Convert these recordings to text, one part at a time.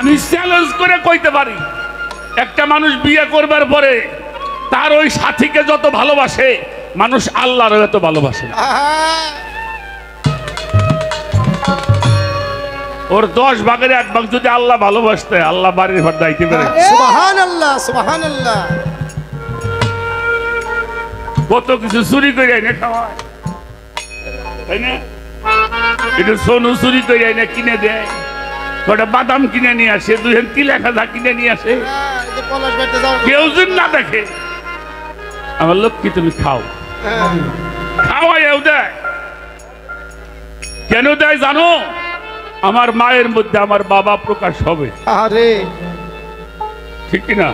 আমি চ্যালেঞ্জ করে কইতে পারি, একটা মানুষ বিয়ে করবার পরে তার ওই সাথীকে যত ভালোবাসে মানুষ আল্লাহর এত ভালোবাসে না। ওর 10 ভাগের 1 ভাগ যদি আল্লাহ ভালোবাসতে আল্লাহ বাড়ির ঘর দাইতে পারে। সুবহানাল্লাহ সুবহানাল্লাহ। কত কিছু চুরি করে এনে খাওয়ায়, তাই না? একটু সোনু চুরি করে এনে কিনে দেয়, কটা বাদাম কিনে নিয়ে আসে, 2 তিল 1000 কিনে নিয়ে আসে, কেউ যদি না দেখে আমার লক্ষ্মী তুমি খাও, খাওয়াইও দেয়। কেন দেয় জানো? আমার মায়ের মধ্যে আমার বাবা প্রকাশ হবে। আরে ঠিক কিনা?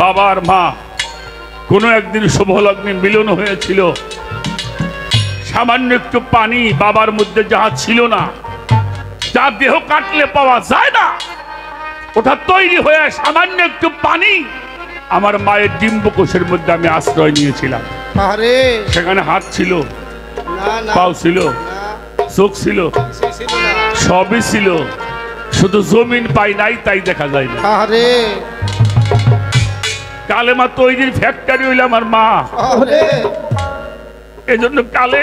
বাবা আর মা কোনো একদিন শুভ লগ্নে মিলন হয়েছিল, সামান্য একটু পানি বাবার মধ্যে যাহা ছিল না, যা দেহ কাটলে পাওয়া যায় না, ওটা তৈরি হয়ে সামান্য একটু পানি আমার মায়ের ডিম্বকোষের মধ্যে আমি আশ্রয় নিয়েছিলাম। আরে সেখানে হাত ছিল, না না পাও ছিল, চোখ ছিল, সবই ছিল, শুধু জমিন পাই নাই তাই দেখা যায় না। আরে কালেমা তৈরির ফ্যাক্টরি হইল আমার মা। আরে এজন্য কালে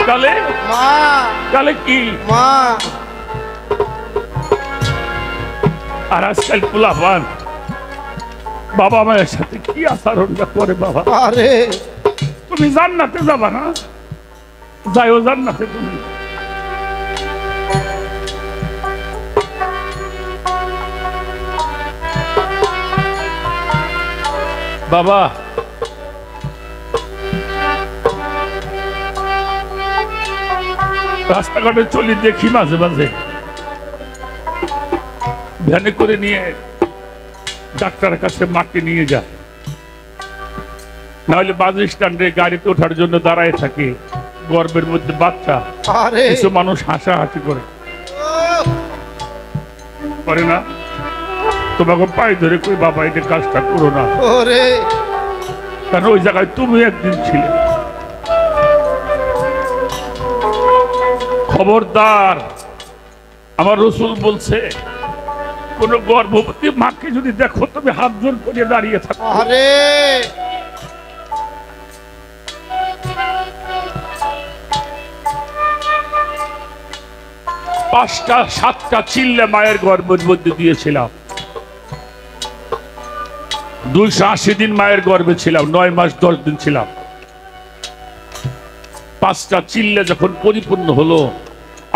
কালে মা কালে কি মা। আর আজকাল পোলাপান বাবা মায়ের সাথে কি আচরণটা করে। বাবা আরে তুমি জান্নাতে যাবা না? যাইও জান্নাতে তুমি। বাবা রাস্তাঘাটে চলি দেখি মাঝে মাঝে ভ্যানে করে নিয়ে ডাক্তারের কাছে মাকে নিয়ে যায়, নাহলে বাস স্ট্যান্ডে গাড়িতে ওঠার জন্য দাঁড়ায় থাকে, গর্বের মধ্যে বাচ্চা। আরে কিছু মানুষ হাসাহাসি করে করে না? তোমাকে পায়ে ধরে কই বাবা এটা কাজটা করো না, ওরে কারণ ওই জায়গায় তুমি একদিন ছিলে। খবরদার, আমার রসুল বলছে কোন গর্ভবতী মাকে যদি দেখো তুমি হাত জোর করে দাঁড়িয়ে থাকো। আরে 5টা 7টা চিল্লে মায়ের গর্ভের মধ্যে দিয়েছিলাম। 280 দিন মায়ের গর্ভে ছিলাম, 9 মাস 10 দিন ছিলাম। 5টা চিল্লে যখন পরিপূর্ণ হলো,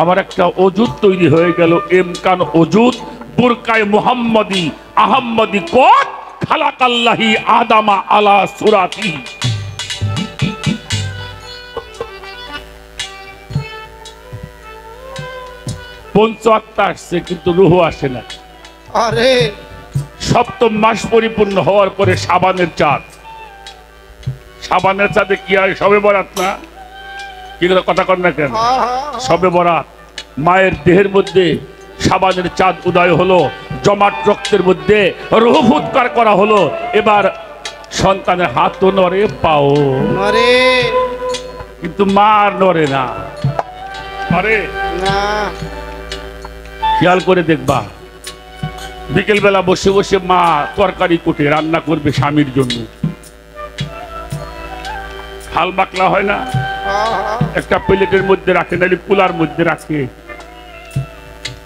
আমার একটা অজুদ তৈরি হয়ে গেল। এমকান অজুদ বুরকায়ে মুহাম্মাদি আহম্মদি কত খালাকাল্লাহি আদামা আলা সুরাতি। পঞ্চআত্মা আসছে কিন্তু রূহ আসে না। আরে 7ম মাস পরিপূর্ণ হওয়ার পরে সাবানের চাঁদ, সাবানের চাঁদে কি হয়? সবে বরাত না? কি কথা কর না কেন? সবে বরাত মায়ের দেহের মধ্যে সাবানের চাঁদ উদয় হলো, জমাট রক্তের মধ্যে রূহ ফুৎকার করা হলো। এবার সন্তানের হাতও নড়ে, পাও নরে, কিন্তু মা আর নড়ে না। আরে না খেয়াল করে দেখবা, বিকেল বেলা বসে বসে মা তরকারি কুটে রান্না করবে স্বামীর জন্য। হাল বাকলা হয় না? একটা প্লেটের মধ্যে রাখে, নাহলে কুলার মধ্যে রাখে,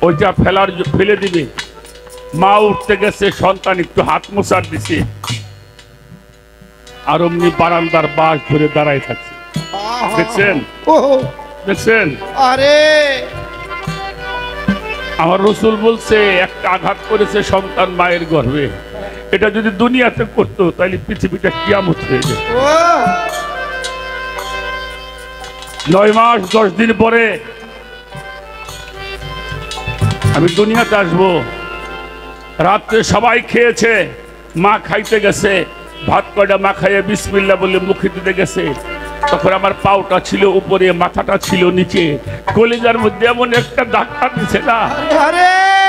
ওইটা ফেলে দিবে। মা উঠতে গেছে, সন্তান একটু হাত মোছার দিছে, আর অমনি বারান্দার বাঁশ ধরে দাঁড়ায় থাকছে। দেখছেন? দেখছেন? আরে আমার রসুল বলছে একটা আঘাত করেছে সন্তান মায়ের গর্ভে, এটা যদি দুনিয়াতে করতো তাহলে পৃথিবীটা কিয়ামত হয়ে যেত। 9 মাস 10 দিন পরে আমি দুনিয়াতে আসবো। রাত্রে সবাই খেয়েছে, মা খাইতে গেছে, ভাত কয়টা মা খাইয়ে বিসমিল্লাহ বলে মুখে দিতে গেছে। তখন আমার পাউটা ছিল উপরে, মাথাটা ছিল নিচে, কলিজার মধ্যে এমন একটা ধাক্কা দিছে না,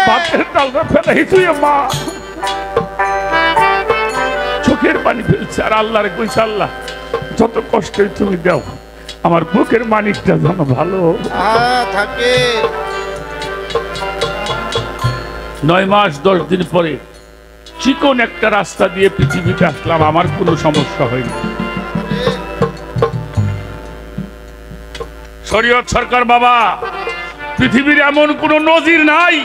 ভাতের ডালটা ফেলাই তুই মা চোখের পানি ফেলছে। আর আল্লাহরে কইছে, আল্লাহ যত কষ্টে তুমি দাও, আমার বুকের মানিকটা যেন ভালো থাকে। 9 মাস 10 দিন পরে চিকন একটা রাস্তা দিয়ে পৃথিবীতে আসলাম, আমার কোনো সমস্যা হয়নি। শরীয়ত সরকার বাবা, পৃথিবীর এমন কোন নজির নাই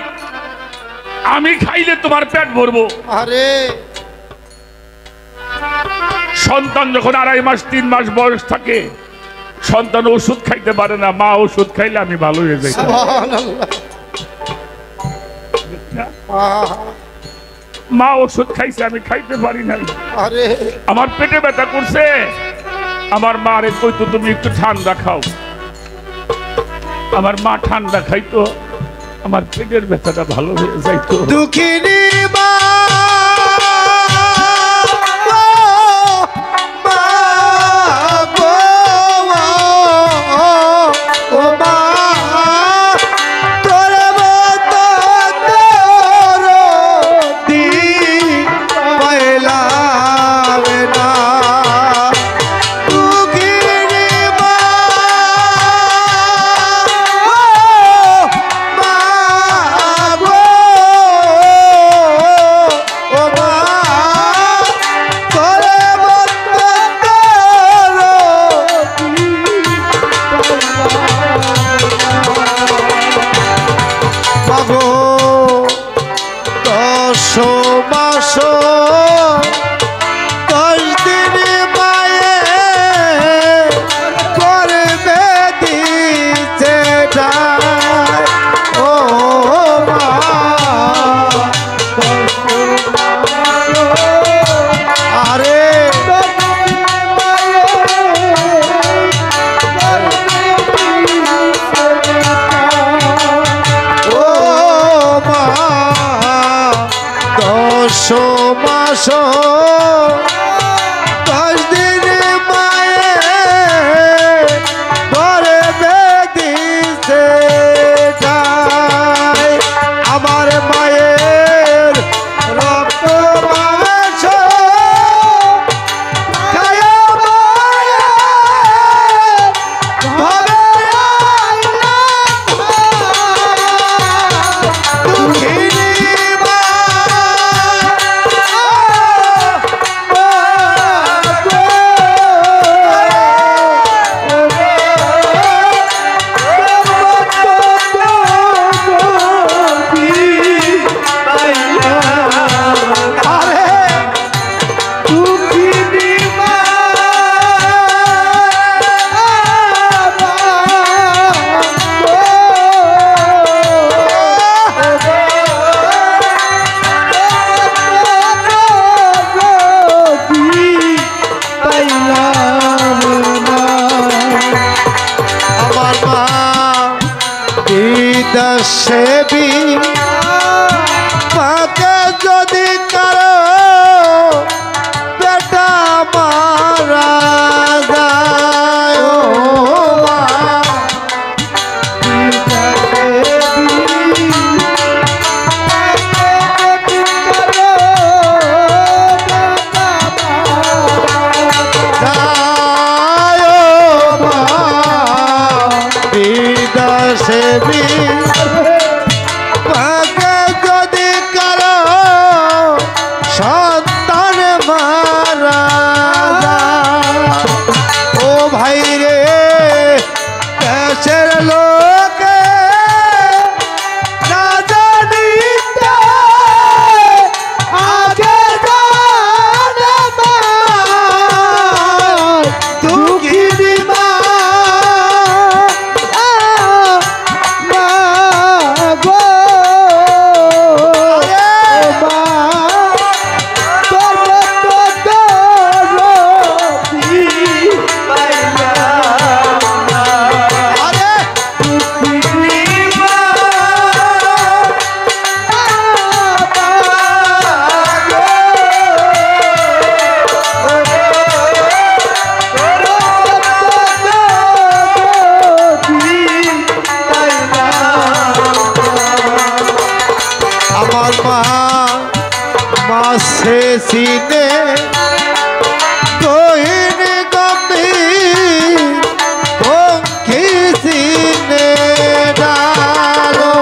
আমি খাইলে তোমার পেট ভরবো। আরে সন্তান যখন 2.5 মাস 3 মাস বয়স থাকে, সন্তান ওষুধ খাইতে পারে না, মা ওষুধ খাইলে আমি ভালো হয়ে যাই। সুবহানাল্লাহ। মা ওষুধ খাইছে, আমি খাইতে পারি না। আরে আমার পেটে ব্যথা করছে, আমার মা রে কইতো তুমি একটু ঠান্ডা খাও। আমার মা ঠান্ডা খাইতো, আমার পেটের ব্যথাটা ভালো হয়ে যাইতো। দুঃখিনী মা সেবি পাকে যদি কারো বেটা মারা যায় ও মা সেবি পাকে যদি কারো সন্তান মারা যায় ও ভাই রে দেশের লোকে না জানিতে আগে জানে মায় দুঃখিনী মা মাসে সিনে কহিন গম্ভীর পঙ্খী সিনে ডালো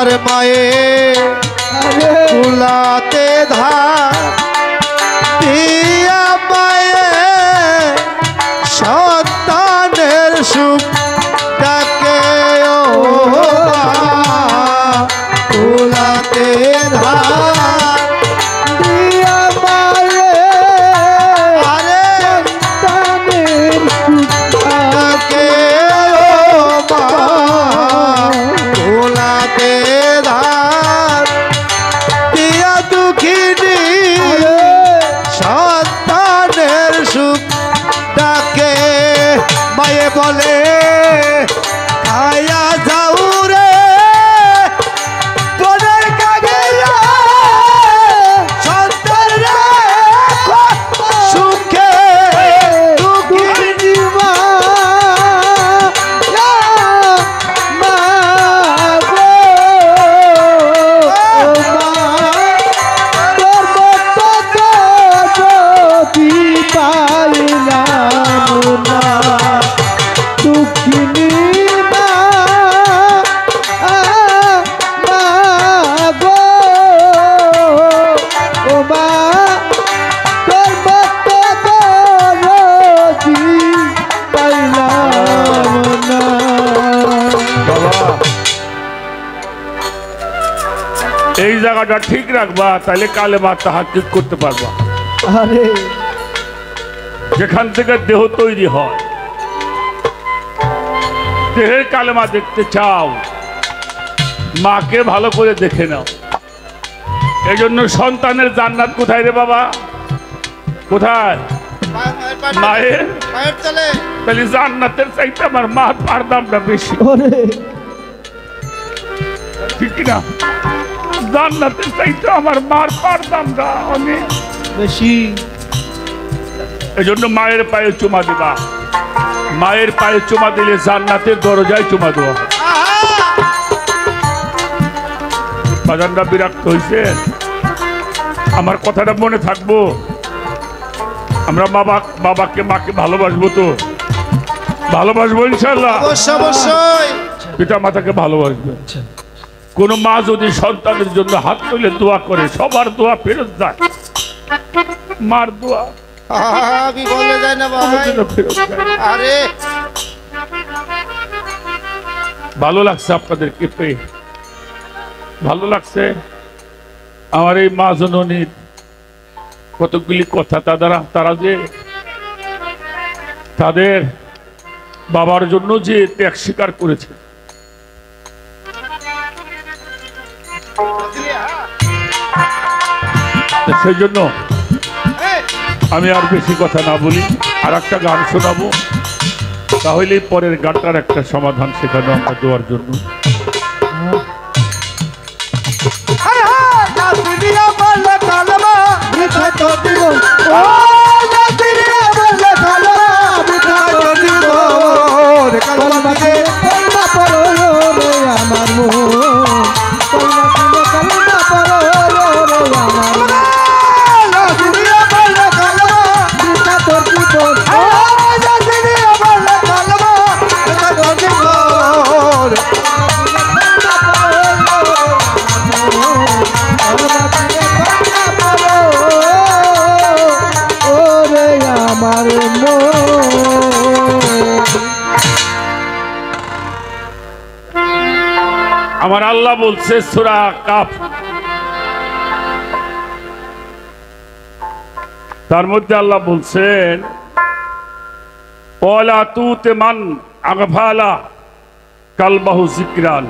আমার মায়ে কুলাতে ধার দিয়া মায়ে সন্তানের সুখ ডাকে ও মা, কুলাতে ধার দিয়া মায়ে আরে সন্তানের সুখ ডাকে ও মা, কুলাতে ধার দিয়া দুঃখিনী সন্তানের সুখ ডাকে মায়ে বলে আয়া যাও রে বনের কাগেরা সন্তান রে সুখে দুঃখিনী মা মা গো মা তোর মতো যদি পাইলাম না দুঃখিনী মা মা গো ও মা তোর মতো যদি পাইলাম না। বাবা এই জায়গাটা ঠিক রাখবা, তাহলে কালেমা তাহাক্কুক করতে পারবা। আরে যেখান থেকে দেহ তৈরি হয়, দেহের কালেমা দেখতে চাও, মাকে ভালো করে দেখে নাও। এই জন্য সন্তানের জান্নাত কোথায় রে বাবা? কোথায়? মায়ের। তাহলে জান্নাতের চাইতে আমার মার দামটা বেশি, ঠিক না? জান্নাতের চাইতে আমার মার দামটা অনেক বেশি। এই জন্য মায়ের পায়ে চুমা দিবা। মায়ের পায়ে চুমা দিলে জান্নাতের দরজায় চুমা দেওয়া হয়। বাজানরা বিরক্ত হয়েছে? আমার কথাটা মনে থাকবো। আমরা বাবাকে মাকে ভালোবাসবো তো, ভালোবাসবো ইনশাল্লাহ। অবশ্যই পিতা মাতাকে ভালোবাসবে। কোন মা যদি সন্তানের জন্য হাত তুলে দোয়া করে, সবার দোয়া ফেরত যায়, মার দোয়া আমি বলে যায় না ভাই। ফেরত যায়। আরে ভালো লাগছে আপনাদেরকে পেয়ে, ভালো লাগছে। আমার এই মা জননীর কতগুলি কথা, তারা যে তাদের বাবার জন্য যে ত্যাগ স্বীকার করেছে, সেই জন্য আমি আর বেশি কথা না বলি, আর একটা গান শোনাবো, তাহলে পরের গানটার একটা সমাধান সেখানে আমরা দেওয়ার জন্য। আমার আল্লাহ বলছে সূরা কাফ, তার মধ্যে আল্লাহ বলছেন ওয়ালা তুতে মান আগফালা কালবাহু যিকরান,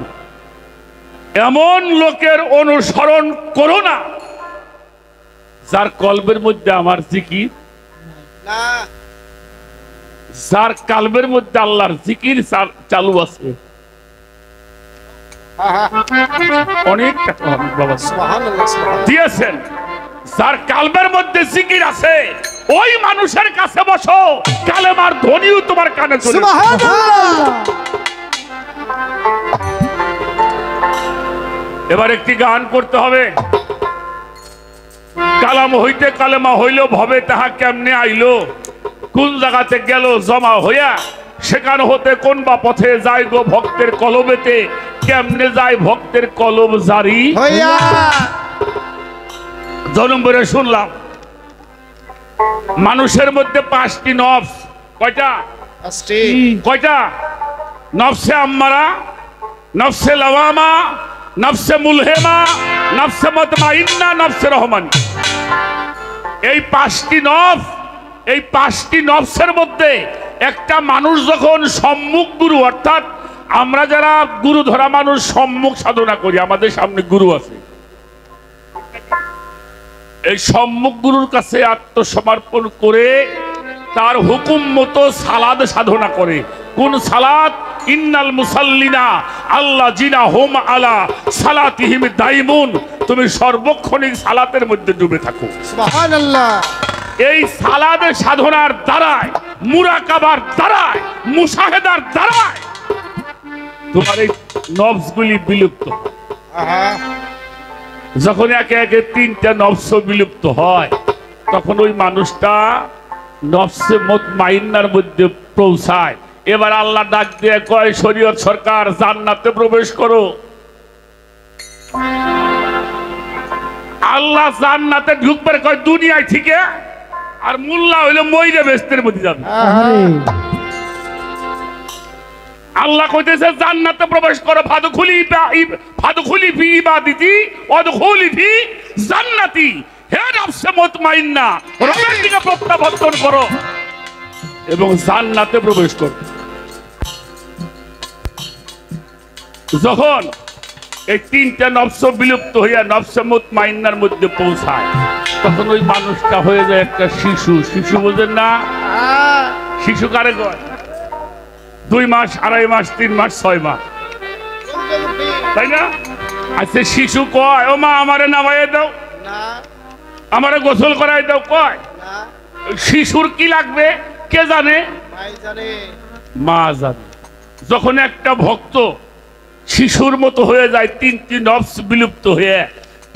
এমন লোকের অনুসরণ করো না যার কলবের মধ্যে আমার জিকির না, যার কালবের মধ্যে আল্লাহর জিকির চালু আছে। অনেক বাবা দিয়েছেন, যার কালবের মধ্যে জিকির আছে ওই মানুষের কাছে বসো, কালেমার ধ্বনিও তোমার কানে চলে। এবার একটি গান করতে হবে। কালাম হইতে কালেমা হইল, ভবে তাহা কেমনে আইলো, কোন জায়গাতে গেল জমা হইয়া, সেখানে হতে কোন বা পথে যায় গো ভক্তের কলবেতে, কেমনে যায় ভক্তের কলব জারি হইয়া 2 নম্বরে শুনলাম মানুষের মধ্যে 5টি নফস। কয়টা? আস্তে কয়টা? নফসে আম্মারা, নফসে লাওয়ামা, নফসে মুলহেমা, নফসে মুতমাইন্না, নফসে রহমান। এই 5টি নফস, এই 5টি নফসের মধ্যে একটা মানুষ যখন সম্মুখ গুরু, অর্থাৎ আমরা যারা গুরু ধরা মানুষ সম্মুখ সাধনা করি, আমাদের সামনে গুরু আছে, এই সম্মুখ গুরুর কাছে আত্মসমর্পণ করে তার হুকুম মতো সালাদ সাধনা করে। কোন সালাত? ইন্নাল মুসাল্লিনা আল্লাহ জিনা হোম আলা সালাতিহিম দাইমুন। তুমি সর্বক্ষণিক সালাতের মধ্যে ডুবে থাকো। সুবহানাল্লাহ। এই সালাদের সাধনার দ্বারায়, মুরাকাবার দ্বারায়, মুশাহেদার দ্বারায় তোমার এই নফসগুলি বিলুপ্ত। আহা যখন একে একে 3টা নফস বিলুপ্ত হয়, তখন ওই মানুষটা নফসে মুতমাইন্নার মধ্যে পৌঁছায়। এবার আল্লাহ ডাক দিয়ে কয়, শরীয়ত সরকার জান্নাতে প্রবেশ করো। আল্লাহ জান্নাতে ঢুকবার কয় দুনিয়ায় থেকে, আর মোল্লা হইলো মইরে বেস্তের মধ্যে যাবে। আল্লাহ কইতেছে জান্নাতে প্রবেশ করো, ফাদখুলি ফি ইবাদতি ওয়াদখুলি ফি জান্নাতি। হে নফসে মুতমাইন্না, রবের দিকে প্রত্যাবর্তন করো এবং জান্নাতে প্রবেশ করো। যখন এই 3টা নফস বিলুপ্ত হইয়া নফসে মুতমাইন্নার মধ্যে পৌঁছায়, তখন ওই মানুষটা হয়ে যায় একটা শিশু। শিশু বোঝেন না? শিশু কারে কয়? 2 মাস, 2.5 মাস, 3 মাস, 6 মাস, তাই না? আচ্ছা শিশু কয়, ও মা আমারে নামাইয়ে দাও, না আমারে গোসল করাই দাও। কয় না শিশুর কি লাগবে কে জানে? ভাই জানে। মা জানে। যখন একটা ভক্ত শিশুর মতো হয়ে যায়, 3টি নফস বিলুপ্ত হয়ে,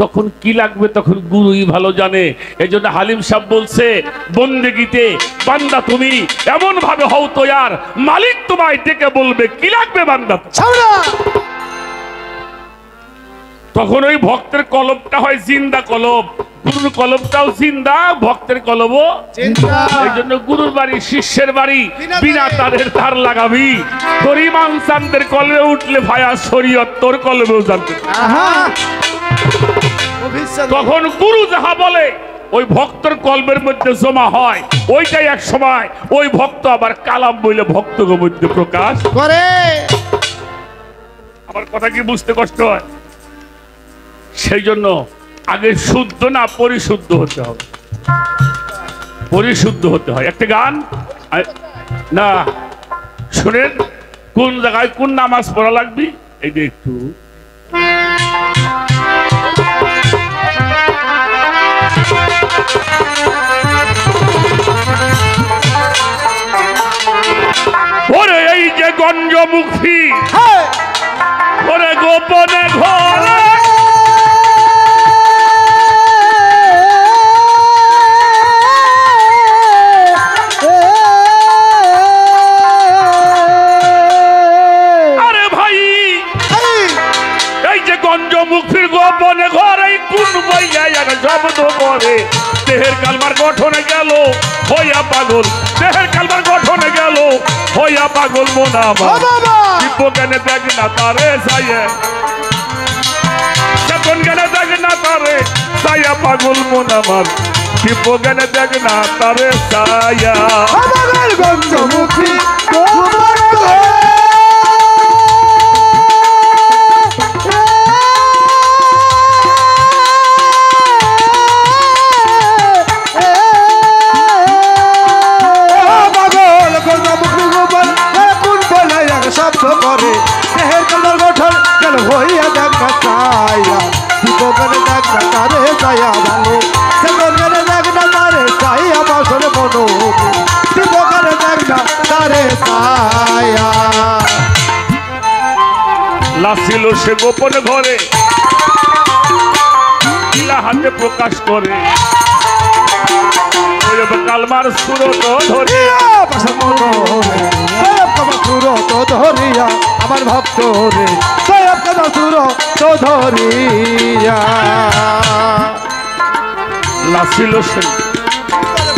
তখন কি লাগবে তখন গুরুই ভালো জানে। এই জন্য হালিম সাহেব বলছে বন্দেগিতে, বান্দা তুমি এমন ভাবে হও তৈয়ার, মালিক তোমায় ডেকে বলবে কি লাগবে বান্দা। তখন ওই ভক্তের কলবটা হয় জিন্দা কলব, গুরুর কলবটাও জিন্দা, ভক্তের কলবও চিন্তা এই জন্য গুরুর বাড়ি শিষ্যের বাড়ি বিনা তারের তার লাগাবি। গরিমান চান্দের কলবে উঠলে ভায়া শরীয়ত তোর কলবেও জানতে। আহা অভিশাপ তখন গুরু যাহা বলে ওই ভক্তর কলবের মধ্যে জমা হয়, ওইটাই এক সময় ওই ভক্ত আবার কালাম বলে ভক্তকে মধ্যে প্রকাশ করে। আমার কথা কি বুঝতে কষ্ট হয়? সেই জন্য আগে শুদ্ধ না পরিশুদ্ধ হতে হবে, পরিশুদ্ধ হতে হয়। একটা গান না শুনেন, কোন জায়গায় কোন নামাজ পড়া লাগবে এইটা একটু। ওরে এই যে গঞ্জমুখী, ওরে গোপনে ঘরে, গঞ্জমুখীর গোপনে ঘরে কোন বইয়া শব্দ করে, দেহের কালমার গঠনে গেল হইয়া পাগল, দেহের কালমার গঠনে গেল হইয়া পাগল মোনা দিব্য জ্ঞানে দেখ না তারে যাইয়ে, চেতন জ্ঞানে দেখ না তারে যাইয়া পাগল মোনা মার, দিব্য জ্ঞানে দেখ না তারে যাইয়া। গঞ্জমুখী শব্দ করে, দেহের কালার গঠন গেল হইয়া দেখা চাইয়া, জীবনে দেখা তারে চাইয়া ভালো, জীবনে দেখা তারে চাইয়া বাসর মনো, জীবনে দেখা তারে চাইয়া। লাছিল সে গোপন ঘরে, ইলা হাতে প্রকাশ করে, কালমার সুরত ধরে ভক্ত রে সৈয়দ নজরুল চৌধুরিয়া নাছিল সেই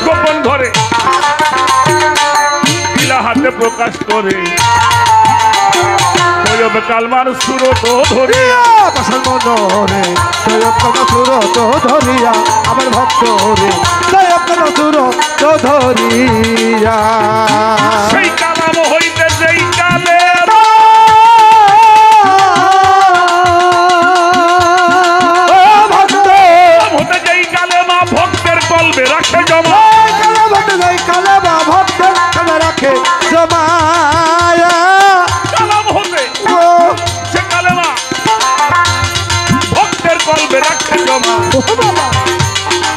গোপন ঘরে লীলা হাতে প্রকাশ করে কালমার সুরত ধরিয়া পাশান মনোরে সৈয়দ নজরুল চৌধুরিয়া আমার ভক্ত রে সৈয়দ নজরুল চৌধুরিয়া সেই কালাম হইতে যেই কালে হতে যেই কালে মা ভক্তের কলবে রাখে জমা রাখে জমায়া কালাম হতে সে কালেমা ভক্তের কলবে রাখে জমা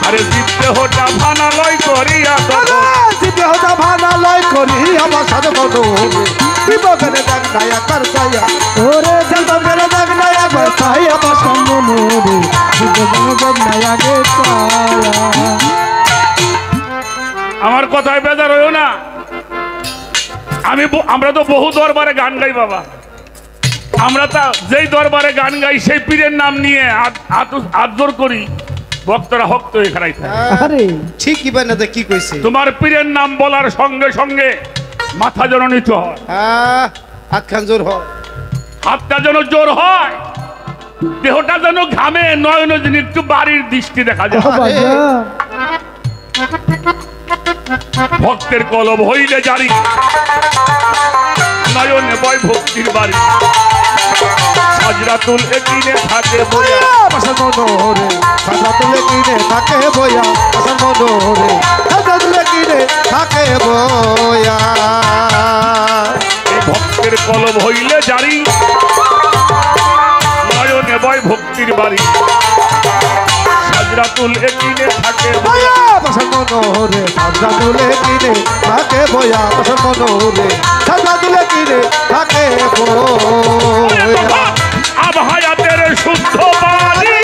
আরে জিততে হোটা ভানালয় করিয়া জিতে হতা ভানা লয় করি আমার সাথে কত বিপদে দেখ না একবার চাইয়া ওরে বিপদে দেখ না একবার চাইয়া আমার সামনে রে বিপদে দেখ না আগে চাইয়া আমার কথায় বেজার হইও না আমরা তো বহু দরবারে গান গাই বাবা আমরা তা যেই দরবারে গান গাই সেই পীরের নাম নিয়ে আদর করি ভক্তরা ভক্ত এখানে আরে ঠিকই বানাতে কি কইছে তোমার পীরের নাম বলার সঙ্গে সঙ্গে মাথা যেন নিচু হয় হাত খান জোর হয় হাতটা যেন জোর হয় দেহটা যেন ঘামে নয়ন যেন একটু বাড়ির দৃষ্টি দেখা যায় ভক্তের কলব হইলে জারি নয়নে বয় ভক্তির বাড়ি হাজরাতুল একিনে থাকে বইয়া পাশান মনোরে হাজরাতুল কিনে থাকে বইয়া পাশান মনোরে হাজরাতুল কিনে থাকে বইয়া এই ভক্তের কলব হইলে জারি নয়নে বয় ভক্তির বাড়ি হাজরাতুল একিনে থাকে বইয়া পাশান মনোরে হাজরাতুল কিনে থাকে বইয়া পাশান মনোরে হাজরাতুল কিনে থাকে বইয়া আবহায়াতের শুদ্ধ বাণী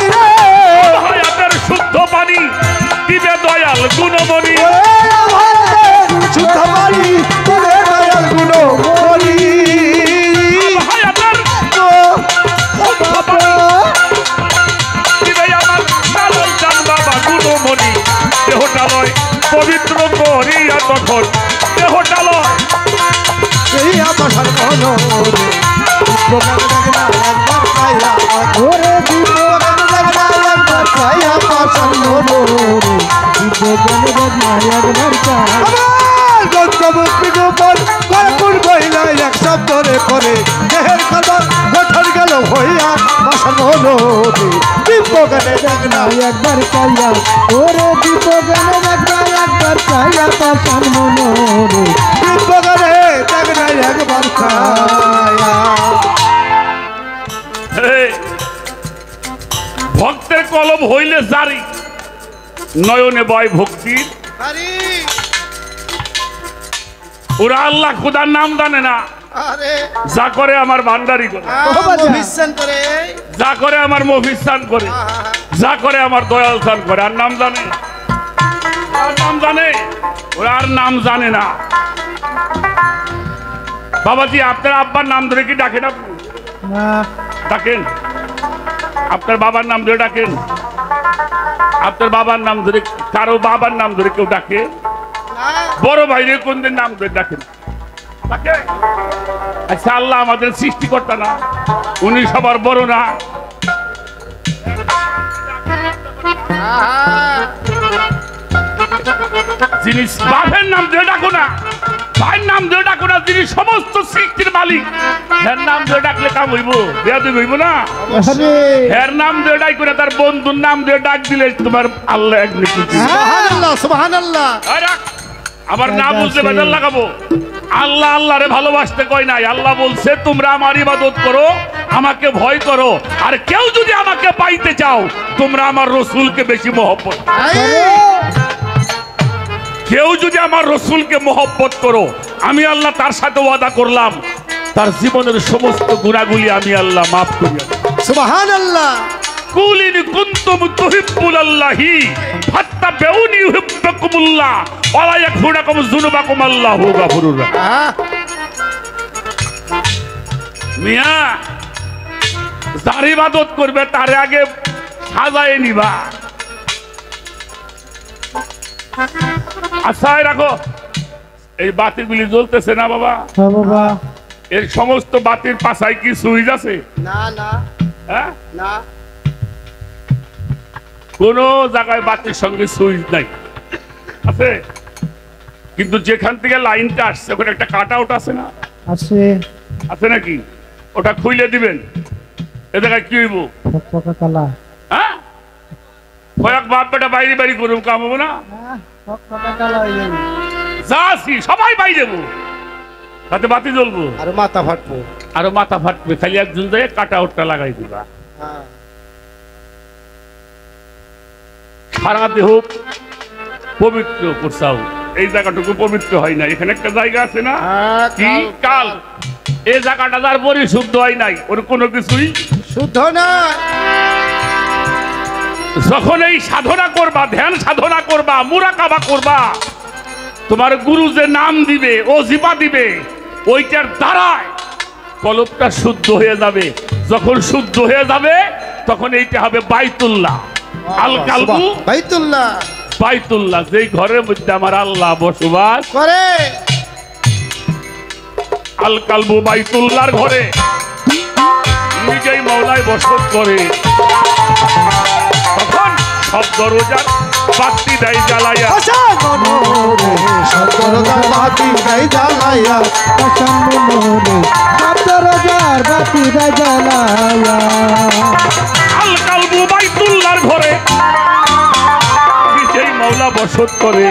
আবহায়াতের শুদ্ধ পানি দিবে দয়াল গুণমণি শুদ্ধ বাড়ি তোদের দয়াল গুলো বলি আবহায়াতের শুদ্ধ পানি দিবে আমার লালন চাঁদ বাবা গুণমণি দেহটা লয় পবিত্র করিয়া তখন দেহটা লয় এই আমার মনোরে দোকান দেখনা একবার চাইয়া ওরে দোকান দেখনা একবার চাইয়া পাশান মনোরে দোকান দেখনা একবার চাইয়া আমার গন্তব্য গোপন কয়পুর বইলা এক শব্দরে করে দেহের কদর গঠন গেল হইয়া পাশান মনোরে দোকানে দেখনা একবার চাইয়া ওরে দোকানে দেখনা একবার চাইয়া পাশান মনোরে দোকানে দেখনা একবার চাইয়া ভক্তের কলম হইলে জারি নয়নে বয় ভক্তির আরে ওরা আল্লাহ খুদার নাম জানে না আরে যা করে আমার ভান্ডারি করে মিশন করে যা করে আমার মফিস্তান করে যা করে আমার দয়াল স্থান করে আর নাম জানে আর নাম জানে ওরা আর নাম জানে না বাবাজি আপনার আব্বার নাম ধরে কি ডাকেন আপনি ডাকেন আপনার বাবার নাম ধরে ডাকেন আপনার বাবার নাম ধরে কারো বাবার নাম ধরে কেউ ডাকে বড় ভাইরে কোনদিন নাম ধরে ডাকেন ডাকে আচ্ছা আল্লাহ আমাদের সৃষ্টিকর্তা না উনি সবার বড় না যিনি বাপের নাম ধরে ডাকো না ভাইয়ের নাম ধরে ডাকো না যিনি সমস্ত সৃষ্টির মালিক এর নাম ধরে ডাকলে কাম হইব বেয়াদবি হইব না এর নাম ধরে ডাক করে তার বন্ধুর নাম ধরে ডাক দিলে তোমার আল্লাহ এক সুবহানাল্লাহ সুবহানাল্লাহ আবার না বুঝলে বেজার লাগাবো আল্লাহ আল্লাহরে ভালোবাসতে কই নাই আল্লাহ বলছে তোমরা আমার ইবাদত করো আমাকে ভয় করো আর কেউ যদি আমাকে পাইতে চাও তোমরা আমার রসুলকে বেশি মহব্বত কেউ যদি আমার রসুলকে মহব্বত করো আমি আল্লাহ তার সাথে ওয়াদা করলাম তার জীবনের সমস্ত গুনাহগুলি আমি আল্লাহ মাফ করি সুবহানাল্লাহ কুল ইন কুনতুম কুনতুম তুহিব্বুনাল্লাহি ফাত্তাবিউনি ইউহিব্বুকুমুল্লাহ ওয়া লা ইয়াগফিরুলাকুম যুনুবাকুম আল্লাহু গাফুরুর রাহিম। মিয়া যার ইবাদত করবে তার আগে সাজায় নিবা। আচ্ছা রাখো, এই বাতিগুলি জ্বলতেছে না বাবা? হ্যাঁ বাবা। এর সমস্ত বাতির পাশায় কি সুইচ আছে? না না হ্যাঁ, না, কোন জায়গায় বাতির সঙ্গে সুইচ নাই, আছে? কিন্তু যেখান থেকে লাইনটা আসছে ওখানে একটা কাট আউট আছে না? আছে। আছে নাকি? ওটা খুলে দিবেন। এ জায়গায় কি হইব? ফকফকা কালা। হ্যাঁ, কয়েক বাপ বেটা বাইরে বাইরে করুন, কাম হবো না? ফকফকা কালা হইল। যাচ্ছি সবাই বাইরে যাবো, তাতে বাতি জ্বলবো, আর মাথা ফাটবো। আরো মাথা ফাটবে। খালি একজন যায় কাট আউটটা লাগাই দিবা। হ্যাঁ। সারা দেহ পবিত্র করছাও, এই জায়গাটুকু পবিত্র হয় না। এখানে একটা জায়গা আছে না, কি কাল, এই জায়গাটা যার পরিশুদ্ধ হয় নাই, ওর কোনো কিছুই শুদ্ধ না। যখন এই সাধনা করবা, ধ্যান সাধনা করবা, মুরাকাবা করবা, তোমার গুরু যে নাম দিবে, ও জিবা দিবে, ওইটার দ্বারায় কলবটা শুদ্ধ হয়ে যাবে। যখন শুদ্ধ হয়ে যাবে তখন এইটা হবে বাইতুল্লাহ। আল কালবু বাইতুল্লাহ, বাইতুল্লাহ, যেই ঘরের মধ্যে আমার আল্লাহ বসবাস করে। আল কালবু বাইতুল্লাহর ঘরে নিজেই মওলায় বসত করে। তখন সব দরজার বাতি দেয় জ্বালাইয়া, সদরদার বাতি দেয় জ্বালাইয়া, সদরদার বাতি দেয় জ্বালাইয়া। আল কালবু বাইতুল্লাহর ঘরে নিজেই মওলা বসত করে।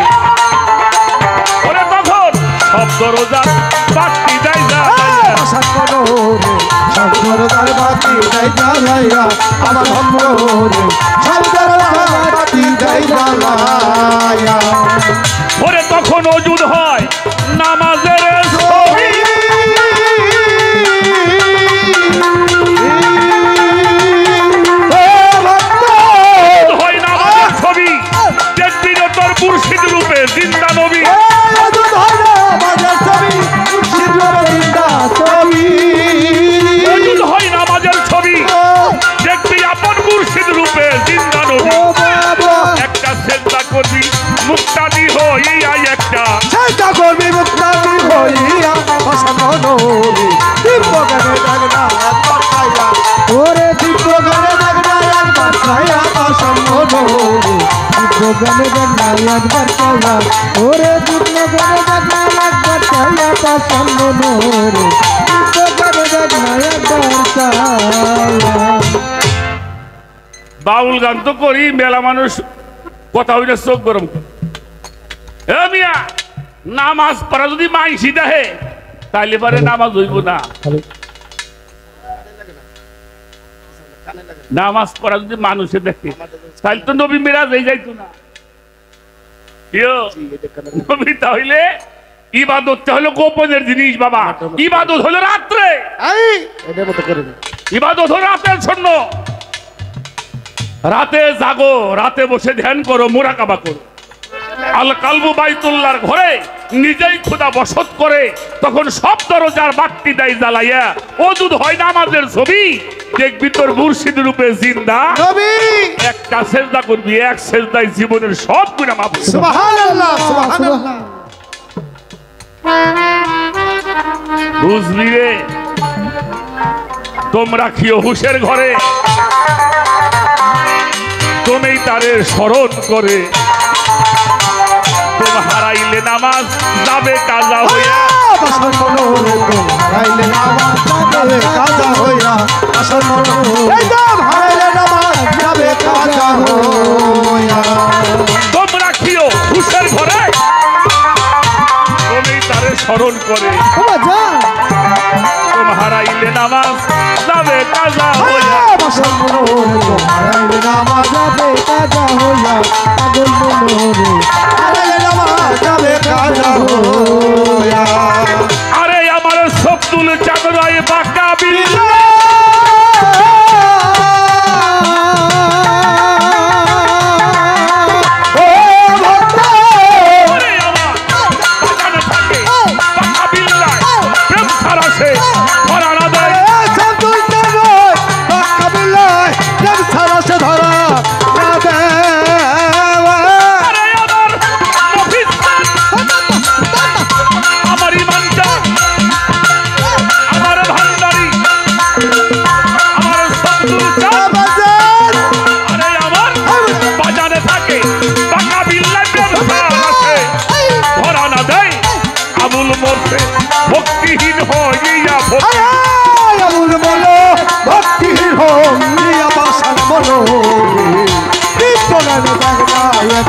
ওরে তখন সব দরজার বাতি দেয় জ্বালাইয়া, সদরদার বাতি দেয় জ্বালাইয়া, আমার ভম্বরে সদরদার বাতি দেয় জ্বালাইয়া। ওরে তখন ওজুদ হয় নামাজের ছবি, হয় নামাজের ছবি, দেখবি না তোর মুর্শিদ রূপে জিন্দা নবী। ওজুদ হয় নামাজের ছবি, দেখবি আপন মুর্শিদ রূপে জিন্দা নবী। একটা সেজদা করবি মুক্তাদি হইয়া, একটা চেষ্টা করবি মুক্তাদি হইয়া, ওরে দিব্যগানে দেখনা একবার ছায়া দিব্যগানে দেখনা একবার ছায়া, ওরে দিব্যগানে দেখনা একবার ছায়া পাশান্ন নোরে, দিব্যগানে দেখনা একবার ছায়া। বাউল গান তো করি, মেলা মানুষ কথা হইলে চোখ গরম করে। এ মিয়া, নামাজ পড়া যদি মাইসি দেহে তাইলে পারে নামাজ হইব না। নামাজ পড়া যদি মানুষে দেখে তাহলে তো নবী মিরাজ হয়ে যাইতো না। নবী তাহলে ইবাদতটা হলো গোপনের জিনিস বাবা। ইবাদত হলো রাত্রে, ইবাদত হলো রাতের জন্য। রাতে জাগো, রাতে বসে ধ্যান করো, মুরাকাবা করো। আল কালবু বাইতুল্লাহর ঘরে নিজেই খোদা বসত করে। তখন সব দরজার বাতি দেয় জ্বালাইয়া, ওজুদ হয় নামাজের ছবি, দেখবি তোর মুর্শিদ রূপে জিন্দা নবী। একটা সেজদা করবি, এক সেজদায় জীবনের সব গুনাহ মাফ। সুবহানাল্লাহ, সুবহানাল্লাহ। বুঝলি রে? তোমরা খিও হুশের ঘরে, তুমি তারে স্মরণ করে। তোম হারাইলে নামাজ যাবে কাজা হইয়া, হারাইলে নামাজ যাবে কাজা হইয়া, একদম হারাইলে নামাজ যাবে কাজা হইয়া। তোমরা খিও হুশের ঘরে, তুমি তারে স্মরণ করে। তোম হারাইলে নামাজ যাবে কাজা হইয়া, হারাইলে নামাজ যাবে কাজা হইয়া, পাগল মনোরে হারাইলে নামাজ যাবে কাজা হইয়া। আরে আমার সবদুল চাঁদরাই বাঁকা বিল্লা,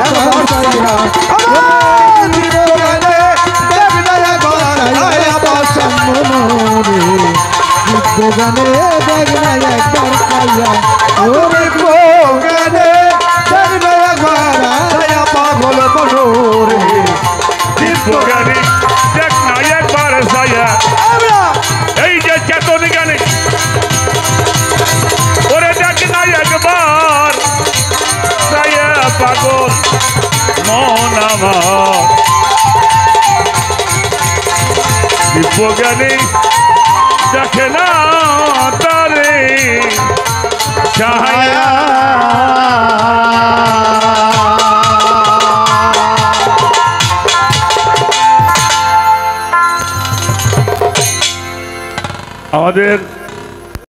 একবার চাইয়া আমার দিব্যজ্ঞানে দেখ না একবার ছায়া বাসন মনোরে দিব্যজ্ঞানে দেখ না একবার ছায়া ওরে দিব্যজ্ঞানে দেখ না একবার ছায়া পাগল মনোরে দিব্যজ্ঞানী দেখ না একবার ছায়া এই যে চেতন জ্ঞানী ওরে দেখ না একবার ছায়া পাগল মন আমার দিব্যজ্ঞানী দেখে না তারে ছায়া আমাদের